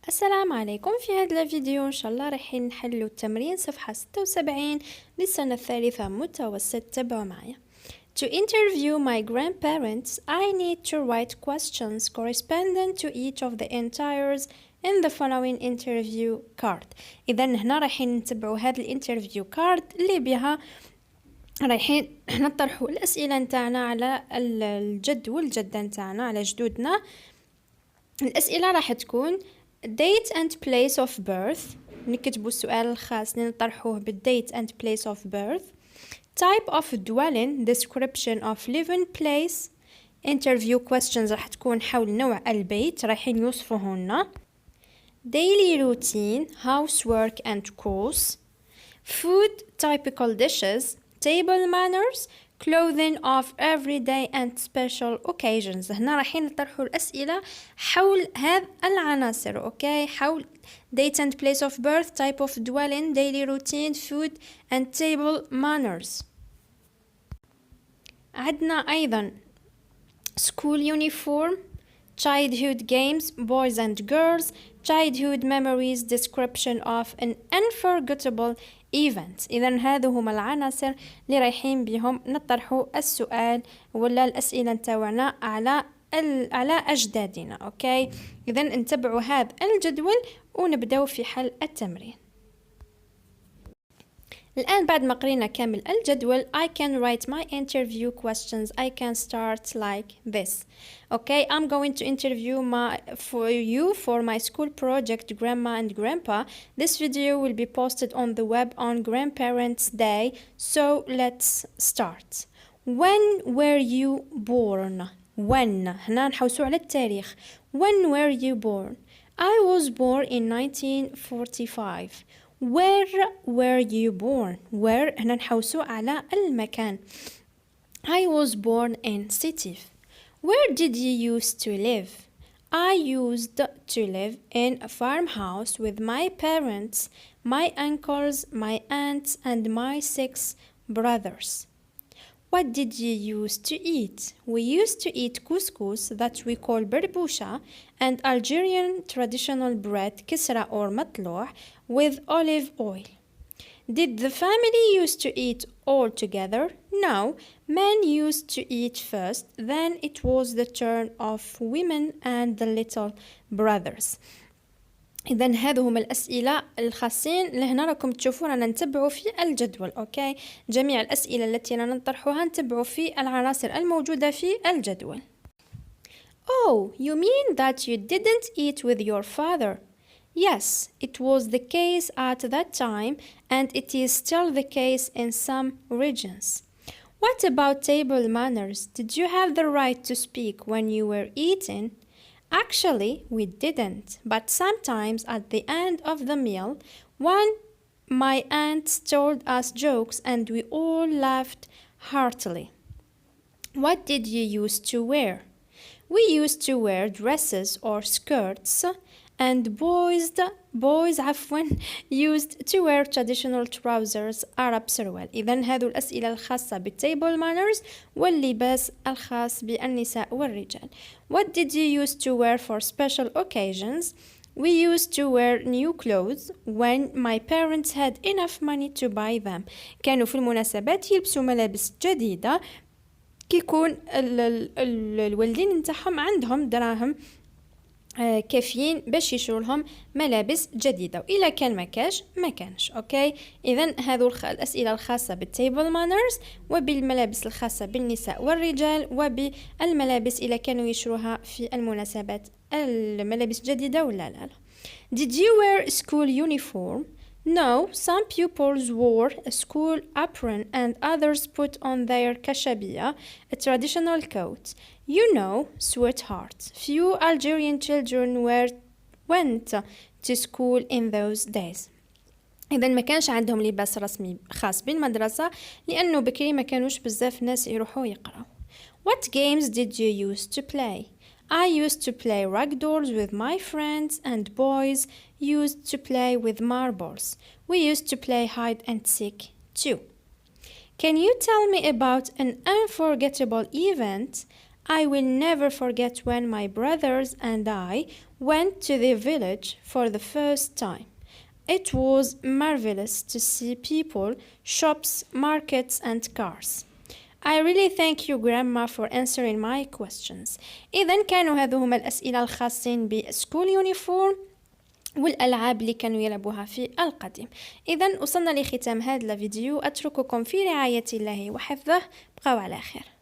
السلام عليكم. في هذا الفيديو إن شاء الله رايحين نحلو التمرين صفحة 76 للسنة الثالثة متوسط. تابعوا معايا. To interview my grandparents, I need to write questions corresponding to each of the entires in the following interview card. إذا هنا رايحين نتبعوا هذا الانترفيو كارد اللي بها رايحين نطرحوا الأسئلة نتاعنا على الجد والجدة نتاعنا، على جدودنا. الأسئلة راح تكون date and place of birth، نكتبوا السؤال الخاص اللي نطرحوه بالdate and place of birth. type of dwelling، description of living place. interview questions راح تكون حول نوع البيت رايحين يوصفوه لنا. daily routine، housework and course. food، typical dishes. table manners، clothing of everyday and special occasions. هنا رايحين نطرحوا الأسئلة حول هذه العناصر، أوكي، حول date and place of birth, type of dwelling, daily routine, food and table manners. عندنا أيضا school uniform, childhood games, boys and girls, childhood memories, description of an unforgettable event. إذا هذو هما العناصر اللي رايحين بهم نطرحوا السؤال ولا الأسئلة نتاعنا على أجدادنا. أوكي، إذا نتبعوا هذا الجدول ونبدأ في حل التمرين. الآن بعد ما قرينا كامل الجدول I can write my interview questions. I can start like this. Okay, I'm going to interview for my school project Grandma and Grandpa. This video will be posted on the web on Grandparents' Day. So let's start. When were you born? When هنا نحوسوا على التاريخ. When were you born? I was born in 1945. Where were you born? Where هنا نحوسوا على المكان. I was born in Sétif. Where did you used to live? I used to live in a farmhouse with my parents, my uncles, my aunts, and my 6 brothers. What did you used to eat? We used to eat couscous that we call berboucha and Algerian traditional bread kisra or matlouh with olive oil. Did the family used to eat all together? No, men used to eat first, then it was the turn of women and the little brothers. إذا هذو هم الأسئلة الخاصين اللي هنا راكم تشوفون أنا نتبعوا في الجدول. أوكي، جميع الأسئلة التي أنا نطرحها نتبعوا في العناصر الموجودة في الجدول. Oh, you mean that you didn't eat with your father? Yes, it was the case at that time and it is still the case in some regions. What about table manners? Did you have the right to speak when you were eating? Actually, we didn't, but sometimes at the end of the meal, my aunts told us jokes and we all laughed heartily. What did you used to wear? We used to wear dresses or skirts, and boys used to wear traditional trousers, Arab سروال. إذن هذو الأسئلة الخاصة بالtable manners واللباس الخاص بالنساء والرجال. What did you used to wear for special occasions? We used to wear new clothes when my parents had enough money to buy them. كانوا في المناسبات يلبسوا ملابس جديدة كيكون الوالدين نتاعهم عندهم دراهم كافيين باش يشروا لهم ملابس جديدة، وإلا كان ما كانش. أوكي، إذن هذو الأسئلة الخاصة بالتيبل مانرز وبالملابس الخاصة بالنساء والرجال وبالملابس إلا كانوا يشروها في المناسبات الملابس جديدة ولا لا. Did you wear a school uniform? No, some pupils wore a school apron and others put on their kashabia, a traditional coat. You know, sweetheart, few Algerian children went to school in those days. إذا ما كانش عندهم لباس رسمي خاص بالمدرسة لأنه بكري ما كانوش بزاف ناس يروحوا يقرأوا. What games did you use to play? I used to play ragdolls with my friends and boys used to play with marbles. We used to play hide and seek too. Can you tell me about an unforgettable event? I will never forget when my brothers and I went to the village for the first time. It was marvelous to see people, shops, markets and cars. I really thank you grandma for answering my questions. إذن كانوا هذو هما الأسئلة الخاصين بسكول يونيفورم والألعاب اللي كانوا يلعبوها في القديم. إذن وصلنا لختام هذا الفيديو، أترككم في رعاية الله وحفظه، بقوا على خير.